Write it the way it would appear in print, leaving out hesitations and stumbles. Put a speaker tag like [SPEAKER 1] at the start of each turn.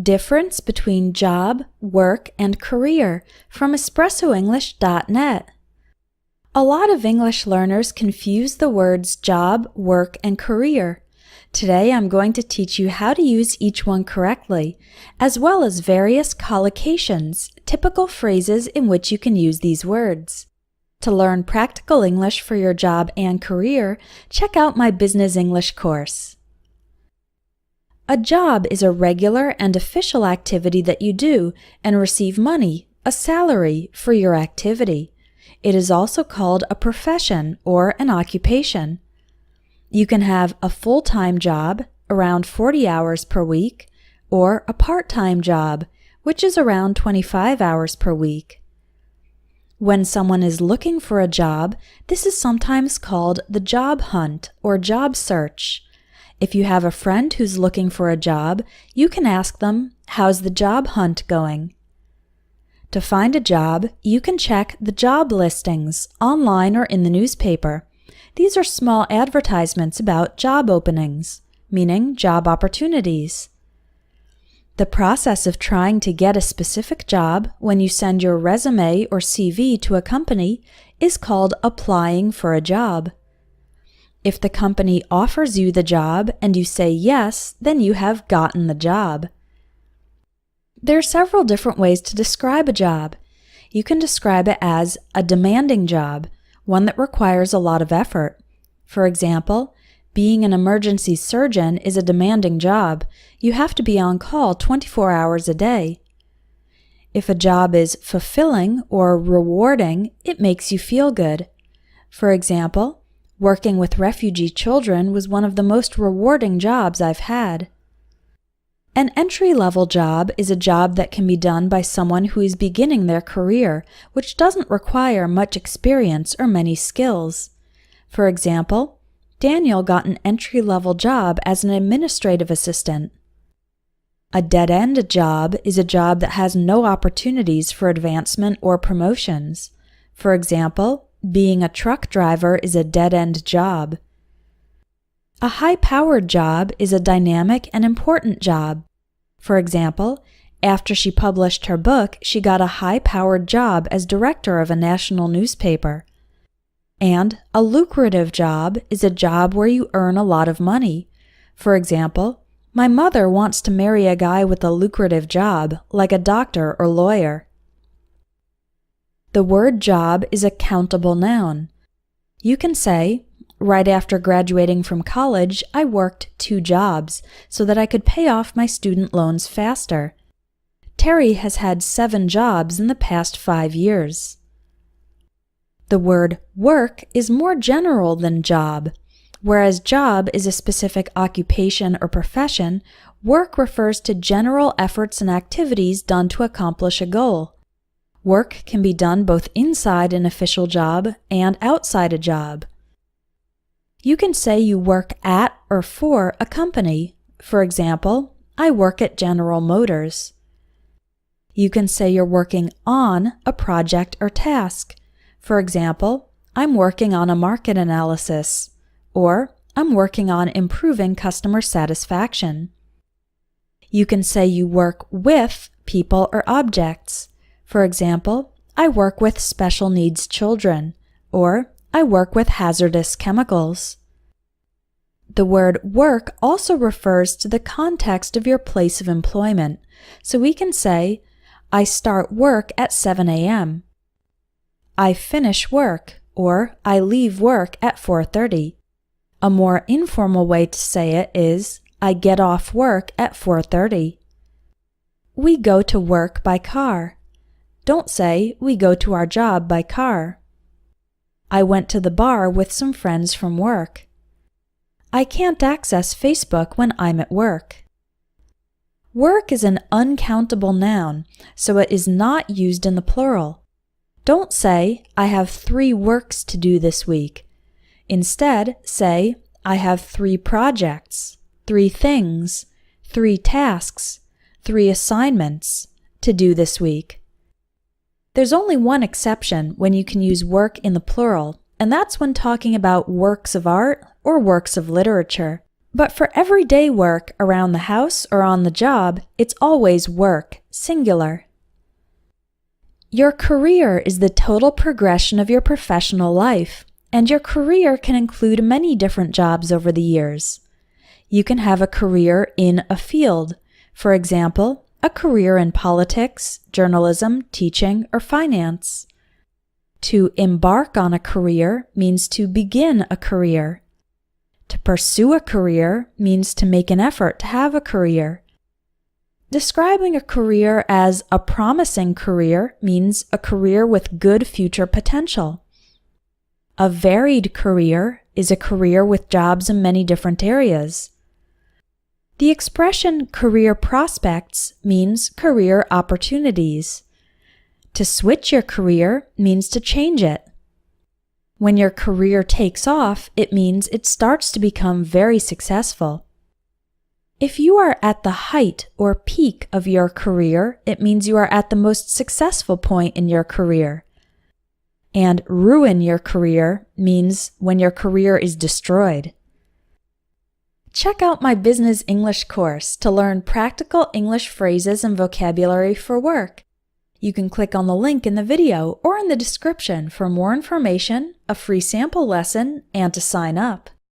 [SPEAKER 1] Difference between job, work, and career from EspressoEnglish.net. A lot of English learners confuse the words job, work, and career. Today I'm going to teach you how to use each one correctly, as well as various collocations, typical phrases in which you can use these words. To learn practical English for your job and career, check out my Business English course. A job is a regular and official activity that you do and receive money, a salary, for your activity. It is also called a profession or an occupation. You can have a full-time job, around 40 hours per week, or a part-time job, which is around 25 hours per week. When someone is looking for a job, this is sometimes called the job hunt or job search. If you have a friend who's looking for a job, you can ask them, "How's the job hunt going?" To find a job, you can check the job listings online or in the newspaper. These are small advertisements about job openings, meaning job opportunities. The process of trying to get a specific job when you send your resume or CV to a company is called applying for a job. If the company offers you the job and you say yes, then you have gotten the job. There are several different ways to describe a job. You can describe it as a demanding job, one that requires a lot of effort. For example, being an emergency surgeon is a demanding job. You have to be on call 24 hours a day. If a job is fulfilling or rewarding, it makes you feel good. For example, working with refugee children was one of the most rewarding jobs I've had. An entry-level job is a job that can be done by someone who is beginning their career, which doesn't require much experience or many skills. For example, Daniel got an entry-level job as an administrative assistant. A dead-end job is a job that has no opportunities for advancement or promotions. For example, being a truck driver is a dead-end job. A high-powered job is a dynamic and important job. For example, after she published her book, she got a high-powered job as director of a national newspaper. And a lucrative job is a job where you earn a lot of money. For example, my mother wants to marry a guy with a lucrative job, like a doctor or lawyer. The word job is a countable noun. You can say, right after graduating from college, I worked 2 jobs so that I could pay off my student loans faster. Terry has had 7 jobs in the past 5 years. The word work is more general than job. Whereas job is a specific occupation or profession, work refers to general efforts and activities done to accomplish a goal. Work can be done both inside an official job and outside a job. You can say you work at or for a company. For example, I work at General Motors. You can say you're working on a project or task. For example, I'm working on a market analysis, or I'm working on improving customer satisfaction. You can say you work with people or objects. For example, I work with special needs children, or I work with hazardous chemicals. The word work also refers to the context of your place of employment, so we can say, I start work at 7 a.m. I finish work, or I leave work at 4:30. A more informal way to say it is, I get off work at 4:30. We go to work by car. Don't say, we go to our job by car. I went to the bar with some friends from work. I can't access Facebook when I'm at work. Work is an uncountable noun, so it is not used in the plural. Don't say, I have 3 works to do this week. Instead, say, I have 3 projects, 3 things, 3 tasks, 3 assignments to do this week. There's only one exception when you can use work in the plural, and that's when talking about works of art or works of literature. But for everyday work around the house or on the job, it's always work, singular. Your career is the total progression of your professional life, and your career can include many different jobs over the years. You can have a career in a field, for example, a career in politics, journalism, teaching, or finance. To embark on a career means to begin a career. To pursue a career means to make an effort to have a career. Describing a career as a promising career means a career with good future potential. A varied career is a career with jobs in many different areas. The expression career prospects means career opportunities. To switch your career means to change it. When your career takes off, it means it starts to become very successful. If you are at the height or peak of your career, it means you are at the most successful point in your career. And ruin your career means when your career is destroyed. Check out my Business English course to learn practical English phrases and vocabulary for work. You can click on the link in the video or in the description for more information, a free sample lesson, and to sign up.